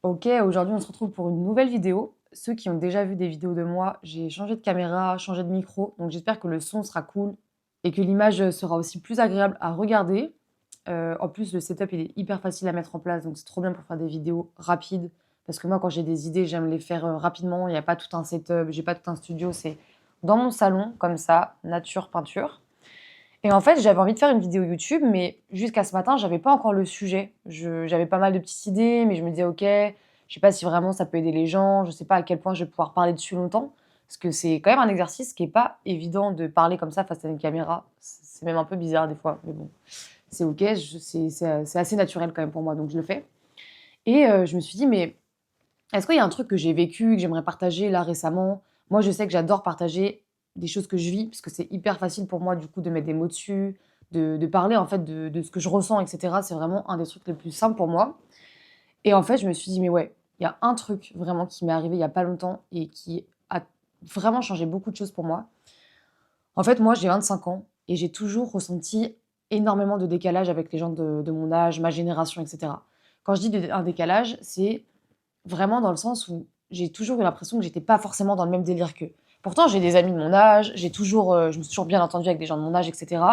Ok, aujourd'hui on se retrouve pour une nouvelle vidéo. Ceux qui ont déjà vu des vidéos de moi, j'ai changé de caméra, changé de micro, donc j'espère que le son sera cool et que l'image sera aussi plus agréable à regarder. En plus, le setup il est hyper facile à mettre en place, donc c'est trop bien pour faire des vidéos rapides. Parce que moi, quand j'ai des idées, j'aime les faire rapidement. Il n'y a pas tout un setup, j'ai pas tout un studio, c'est dans mon salon, comme ça, nature, peinture. Et en fait, j'avais envie de faire une vidéo YouTube, mais jusqu'à ce matin, j'avais pas encore le sujet. J'avais pas mal de petites idées, mais je me disais, ok, je sais pas si vraiment ça peut aider les gens, je sais pas à quel point je vais pouvoir parler dessus longtemps, parce que c'est quand même un exercice qui est pas évident de parler comme ça face à une caméra. C'est même un peu bizarre des fois, mais bon, c'est ok, c'est assez naturel quand même pour moi, donc je le fais. Et je me suis dit, mais est-ce qu'il y a un truc que j'ai vécu, que j'aimerais partager là récemment? Moi, je sais que j'adore partager des choses que je vis, parce que c'est hyper facile pour moi, du coup, de mettre des mots dessus, de parler en fait de ce que je ressens, etc. C'est vraiment un des trucs les plus simples pour moi. Et en fait, je me suis dit, mais ouais, il y a un truc vraiment qui m'est arrivé il y a pas longtemps et qui a vraiment changé beaucoup de choses pour moi. En fait, moi, j'ai 25 ans et j'ai toujours ressenti énormément de décalage avec les gens de mon âge, ma génération, etc. Quand je dis un décalage, c'est vraiment dans le sens où j'ai toujours eu l'impression que j'étais pas forcément dans le même délire qu'eux. Pourtant, j'ai des amis de mon âge, je me suis toujours bien entendue avec des gens de mon âge, etc.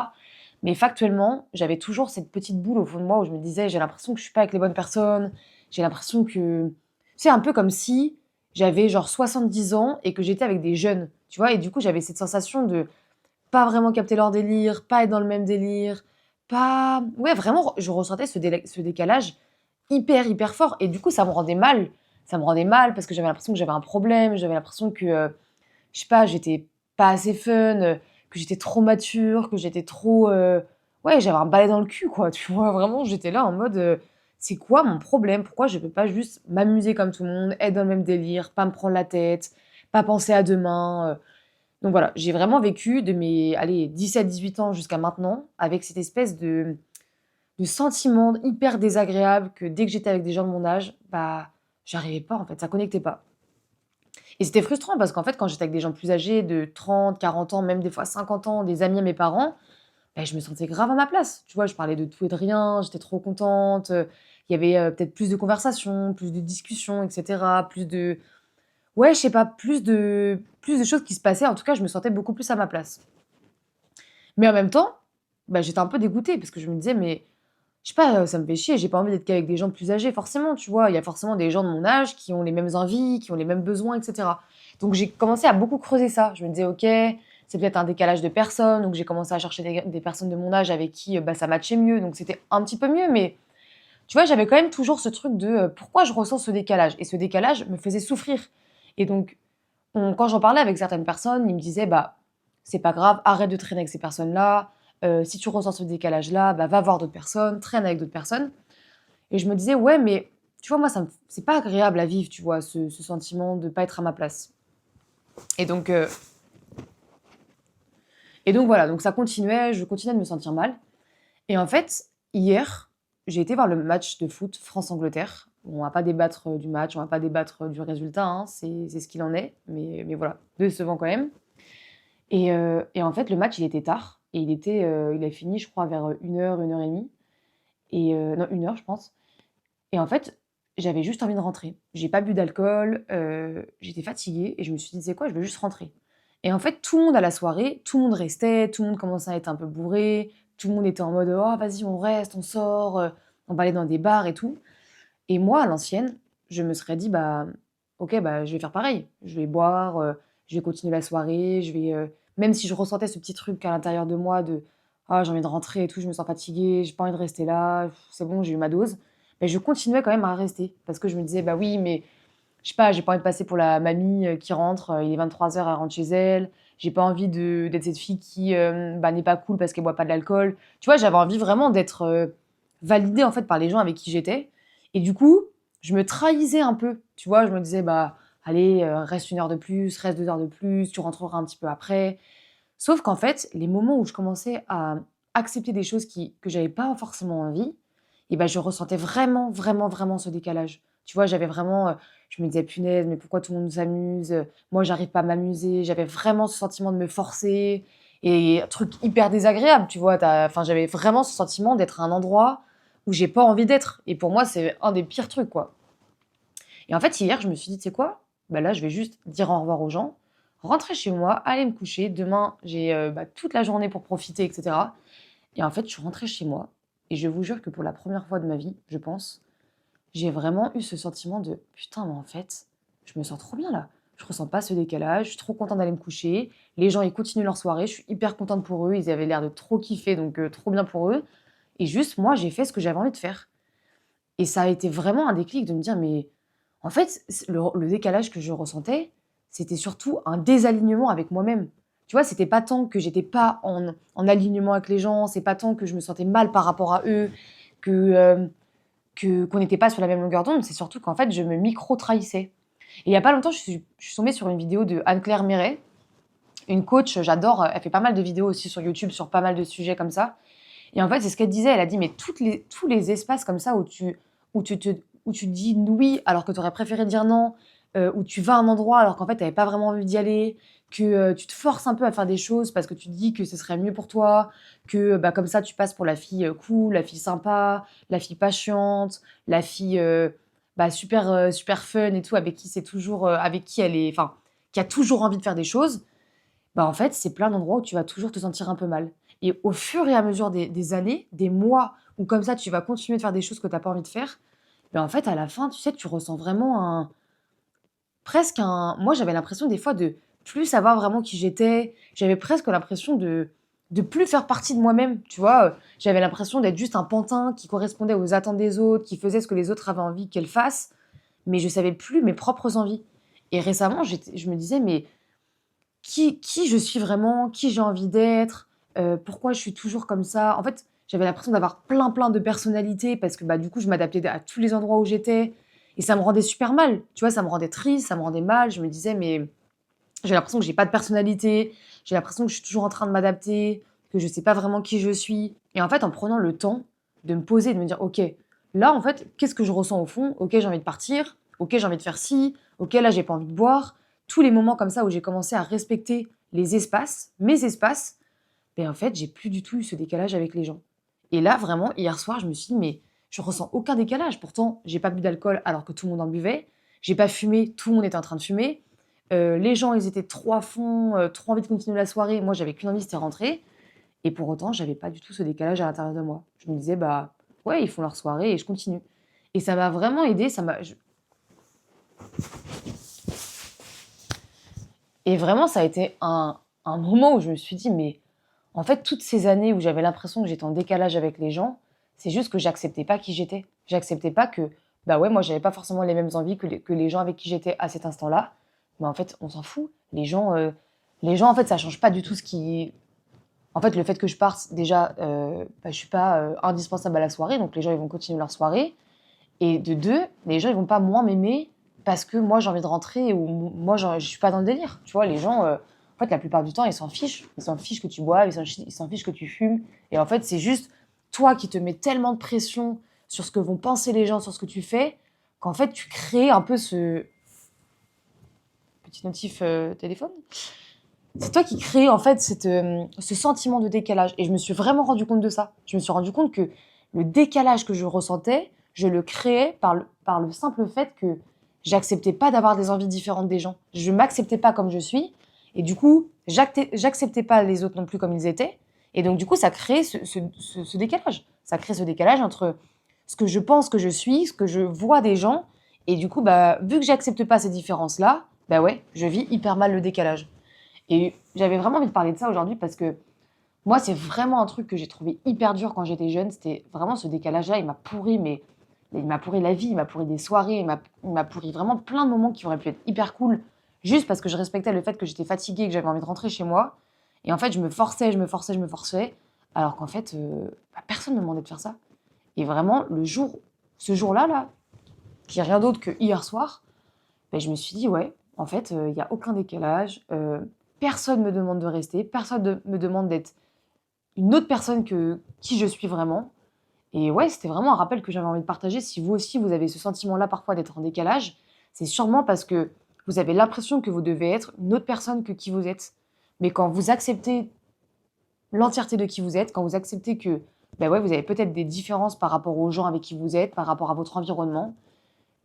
Mais factuellement, j'avais toujours cette petite boule au fond de moi où je me disais, j'ai l'impression que je suis pas avec les bonnes personnes, j'ai l'impression que... C'est un peu comme si j'avais genre 70 ans et que j'étais avec des jeunes, tu vois, et du coup, j'avais cette sensation de pas vraiment capter leur délire, pas être dans le même délire, pas... Ouais, vraiment, je ressentais ce décalage hyper, hyper fort. Et du coup, ça me rendait mal. Ça me rendait mal parce que j'avais l'impression que j'avais un problème, j'avais l'impression que, je sais pas, j'étais pas assez fun, que j'étais trop mature, que j'étais trop... Ouais, j'avais un balai dans le cul, quoi. Tu vois, vraiment, j'étais là en mode, c'est quoi mon problème? Pourquoi je peux pas juste m'amuser comme tout le monde, être dans le même délire, pas me prendre la tête, pas penser à demain donc voilà, j'ai vraiment vécu de mes, allez, 17-18 ans jusqu'à maintenant avec cette espèce de sentiment hyper désagréable que dès que j'étais avec des gens de mon âge, bah, j'arrivais pas en fait, ça connectait pas. Et c'était frustrant parce qu'en fait, quand j'étais avec des gens plus âgés, de 30, 40 ans, même des fois 50 ans, des amis à mes parents, bah, je me sentais grave à ma place. Tu vois, je parlais de tout et de rien, j'étais trop contente. Il y avait peut-être plus de conversations, plus de discussions, etc. Plus de... Ouais, je sais pas, plus de choses qui se passaient. En tout cas, je me sentais beaucoup plus à ma place. Mais en même temps, bah, j'étais un peu dégoûtée parce que je me disais, mais je sais pas, ça me fait chier, j'ai pas envie d'être qu'avec des gens plus âgés, forcément, tu vois. Il y a forcément des gens de mon âge qui ont les mêmes envies, qui ont les mêmes besoins, etc. Donc j'ai commencé à beaucoup creuser ça. Je me disais, ok, c'est peut-être un décalage de personnes. Donc j'ai commencé à chercher des personnes de mon âge avec qui bah, ça matchait mieux. Donc c'était un petit peu mieux, mais tu vois, j'avais quand même toujours ce truc de pourquoi je ressens ce décalage. Et ce décalage me faisait souffrir. Et donc, quand j'en parlais avec certaines personnes, ils me disaient, bah, c'est pas grave, arrête de traîner avec ces personnes-là. Si tu ressens ce décalage-là, bah, va voir d'autres personnes, traîne avec d'autres personnes. Et je me disais, ouais, mais tu vois, moi, c'est pas agréable à vivre, tu vois, ce sentiment de pas être à ma place. Et donc, euh, et donc voilà, donc ça continuait, je continuais de me sentir mal. Et en fait, hier, j'ai été voir le match de foot France-Angleterre. Bon, on va pas débattre du match, on va pas débattre du résultat, hein, c'est ce qu'il en est, mais voilà, décevant quand même. Et en fait, le match, il était tard. Et il a fini, je crois, vers 1 heure, 1 heure et demie. Non, 1 heure, je pense. Et en fait, j'avais juste envie de rentrer. J'ai pas bu d'alcool, j'étais fatiguée et je me suis dit, c'est quoi, je veux juste rentrer. Et en fait, tout le monde à la soirée, tout le monde restait, tout le monde commençait à être un peu bourré, tout le monde était en mode, oh, vas-y, on reste, on sort, on va aller dans des bars et tout. Et moi, à l'ancienne, je me serais dit, bah, ok, bah, je vais faire pareil. Je vais boire, je vais continuer la soirée, même si je ressentais ce petit truc à l'intérieur de moi de, ah, j'ai envie de rentrer et tout, je me sens fatiguée, j'ai pas envie de rester là, c'est bon, j'ai eu ma dose. Mais je continuais quand même à rester parce que je me disais, bah oui, mais je sais pas, j'ai pas envie de passer pour la mamie qui rentre, il est 23 heures, elle rentre chez elle. J'ai pas envie d'être cette fille qui bah, n'est pas cool parce qu'elle boit pas de l'alcool. Tu vois, j'avais envie vraiment d'être validée en fait par les gens avec qui j'étais. Et du coup, je me trahissais un peu. Tu vois, je me disais, bah, allez, reste 1 heure de plus, reste 2 heures de plus, tu rentreras un petit peu après. Sauf qu'en fait, les moments où je commençais à accepter des choses que j'avais pas forcément envie, et ben je ressentais vraiment, vraiment, vraiment ce décalage. Tu vois, j'avais vraiment, je me disais: «Punaise, mais pourquoi tout le monde s'amuse? Moi, j'arrive pas à m'amuser». J'avais vraiment ce sentiment de me forcer et un truc hyper désagréable, tu vois? Enfin, j'avais vraiment ce sentiment d'être à un endroit où j'ai pas envie d'être et pour moi, c'est un des pires trucs, quoi. Et en fait, hier, je me suis dit: «Tu sais quoi? Bah, là, je vais juste dire au revoir aux gens, rentrer chez moi, aller me coucher. Demain, j'ai, toute la journée pour profiter et cetera». Et en fait, je suis rentrée chez moi et je vous jure que pour la première fois de ma vie, je pense, j'ai vraiment eu ce sentiment de: «Putain, mais en fait, je me sens trop bien là. Je ressens pas ce décalage, je suis trop contente d'aller me coucher. Les gens, ils continuent leur soirée, je suis hyper contente pour eux, ils avaient l'air de trop kiffer donc trop bien pour eux et juste moi, j'ai fait ce que j'avais envie de faire». Et ça a été vraiment un déclic de me dire: «Mais en fait, le décalage que je ressentais, c'était surtout un désalignement avec moi-même». Tu vois? C'était pas tant que j'étais pas en alignement avec les gens, c'est pas tant que je me sentais mal par rapport à eux, que, qu'on n'était pas sur la même longueur d'onde, c'est surtout qu'en fait, je me micro-trahissais. Et il y a pas longtemps, je suis tombée sur une vidéo de Anne-Claire Méret, une coach, j'adore, elle fait pas mal de vidéos aussi sur YouTube sur pas mal de sujets comme ça. Et en fait, c'est ce qu'elle disait. Elle a dit: «Mais tous les espaces comme ça où tu te où tu dis oui alors que tu aurais préféré dire non, où tu vas à un endroit alors qu'en fait tu avais pas vraiment envie d'y aller, que, tu te forces un peu à faire des choses parce que tu te dis que ce serait mieux pour toi, que, bah, comme ça tu passes pour la fille, cool, la fille sympa, la fille pas chiante, la fille, bah, super, super fun et tout, avec qui c'est toujours, avec qui elle est enfin, qui a toujours envie de faire des choses». Bah, en fait, c'est plein d'endroits où tu vas toujours te sentir un peu mal. Et au fur et à mesure des années, des mois où comme ça tu vas continuer de faire des choses que tu as pas envie de faire, bah, en fait, à la fin, tu sais, tu ressens vraiment un presque un moi, j'avais l'impression des fois de plus savoir vraiment qui j'étais. J'avais presque l'impression de plus faire partie de moi-même, tu vois? J'avais l'impression d'être juste un pantin qui correspondait aux attentes des autres, qui faisait ce que les autres avaient envie qu'elle fasse, mais je savais plus mes propres envies. Et récemment, je me disais: «Mais qui je suis vraiment, qui j'ai envie d'être, pourquoi je suis toujours comme ça». En fait, j'avais l'impression d'avoir plein de personnalités parce que, bah, du coup, je m'adaptais à tous les endroits où j'étais et ça me rendait super mal. Tu vois? Ça me rendait triste, ça me rendait mal. Je me disais: «Mais j'ai l'impression que j'ai pas de personnalité, j'ai l'impression que je suis toujours en train de m'adapter, que je sais pas vraiment qui je suis». Et en fait, en prenant le temps de me poser et de me dire: «OK, là, en fait, qu'est-ce que je ressens au fond? OK, j'ai envie de partir. OK, j'ai envie de faire ci. OK, là, j'ai pas envie de boire». Tous les moments comme ça où j'ai commencé à respecter les espaces, mes espaces, ben en fait, j'ai plus du tout eu ce décalage avec les gens. Et là, vraiment, hier soir, je me suis dit: «Mais je ressens aucun décalage». Pourtant, j'ai pas bu d'alcool alors que tout le monde en buvait. J'ai pas fumé, tout le monde était en train de fumer. Les gens, ils étaient trop à fond, trop envie de continuer la soirée. Moi, j'avais qu'une envie, c'était rentrer. Et pour autant, j'avais pas du tout ce décalage à l'intérieur de moi. Je me disais: «Bah, ouais, ils font leur soirée et je continue». Et ça m'a vraiment aidée, ça m'a je et vraiment, ça a été un moment où je me suis dit: «Mais en fait, toutes ces années où j'avais l'impression que j'étais en décalage avec les gens, c'est juste que j'acceptais pas qui j'étais. J'acceptais pas que, bah, ouais, moi, j'avais pas forcément les mêmes envies que les gens avec qui j'étais à cet instant-là. Mais en fait, on s'en fout. Les gens, en fait, ça change pas du tout ce qui en fait, le fait que je parte, déjà, bah, je suis pas, indispensable à la soirée, donc les gens, ils vont continuer leur soirée et de 2, les gens, ils vont pas moins m'aimer parce que moi, j'ai envie de rentrer ou moi, je suis pas dans le délire. Tu vois? Les gens, en fait, la plupart du temps, ils s'en fichent. Ils s'en fichent que tu boives, ils s'en fichent que tu fumes et en fait, c'est juste toi qui te mets tellement de pression sur ce que vont penser les gens, sur ce que tu fais, qu'en fait, tu crées un peu ce petit notif, téléphone? C'est toi qui crée en fait ce sentiment de décalage et je me suis vraiment rendu compte de ça. Je me suis rendu compte que le décalage que je ressentais, je le créais par le simple fait que j'acceptais pas d'avoir des envies différentes des gens. Je m'acceptais pas comme je suis et du coup, j'acceptais pas les autres non plus comme ils étaient et donc du coup, ça crée ce décalage. Ça crée ce décalage entre ce que je pense que je suis, ce que je vois des gens et du coup, bah, vu que j'accepte pas ces différences-là, bah ouais, je vis hyper mal le décalage. Et j'avais vraiment envie de parler de ça aujourd'hui parce que moi, c'est vraiment un truc que j'ai trouvé hyper dur quand j'étais jeune. C'était vraiment ce décalage-là. Il m'a pourri, mais il m'a pourri la vie, il m'a pourri des soirées, il m'a pourri vraiment plein de moments qui auraient pu être hyper cool juste parce que je respectais le fait que j'étais fatiguée et que j'avais envie de rentrer chez moi. Et en fait, je me forçais, alors qu'en fait, bah, personne ne me demandait de faire ça. Et vraiment, ce jour-là, là, qui est rien d'autre que hier soir, ben, je me suis dit: «Ouais, en fait, il y a aucun décalage, personne me demande de rester, personne me demande d'être une autre personne que qui je suis vraiment». Et ouais, c'était vraiment un rappel que j'avais envie de partager. Si vous aussi, vous avez ce sentiment-là parfois d'être en décalage, c'est sûrement parce que vous avez l'impression que vous devez être une autre personne que qui vous êtes. Mais quand vous acceptez l'entièreté de qui vous êtes, quand vous acceptez que, bah, ouais, vous avez peut-être des différences par rapport aux gens avec qui vous êtes, par rapport à votre environnement,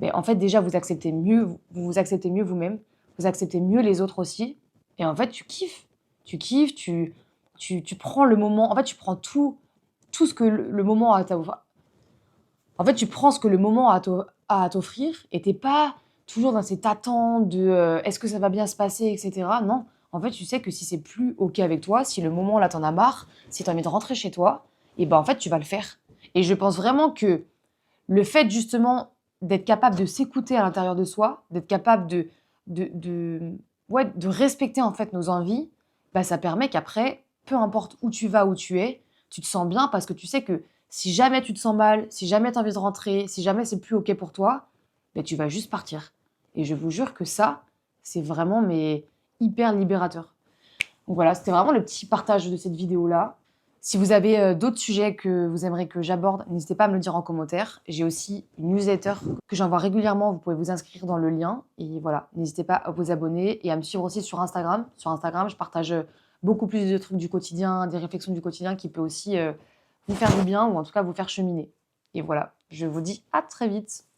mais en fait, déjà, vous vous acceptez mieux vous-même, vous acceptez mieux les autres aussi. Et en fait, tu kiffes. Tu kiffes, tu prends le moment. En fait, tu prends tout ce que le moment a à t'offrir. En fait, tu prends ce que le moment a à t'offrir et t'es pas toujours dans cette attente de est-ce que ça va bien se passer, etc. Non. En fait, tu sais que si c'est plus OK avec toi, si le moment là t'en as marre, si t'as envie de rentrer chez toi, et ben en fait, tu vas le faire. Et je pense vraiment que le fait justement d'être capable de s'écouter à l'intérieur de soi, d'être capable de, ouais, de respecter en fait nos envies, bah, ça permet qu'après, peu importe où tu vas, où tu es, tu te sens bien parce que tu sais que si jamais tu te sens mal, si jamais tu as envie de rentrer, si jamais c'est plus OK pour toi, bah, tu vas juste partir. Et je vous jure que ça, c'est vraiment mais hyper libérateur. Donc voilà, c'était vraiment le petit partage de cette vidéo-là. Si vous avez d'autres sujets que vous aimeriez que j'aborde, n'hésitez pas à me le dire en commentaire. J'ai aussi une newsletter que j'envoie régulièrement. Vous pouvez vous inscrire dans le lien. Et voilà, n'hésitez pas à vous abonner et à me suivre aussi sur Instagram. Sur Instagram, je partage beaucoup plus de trucs du quotidien, des réflexions du quotidien qui peut aussi vous faire du bien ou en tout cas vous faire cheminer. Et voilà, je vous dis à très vite.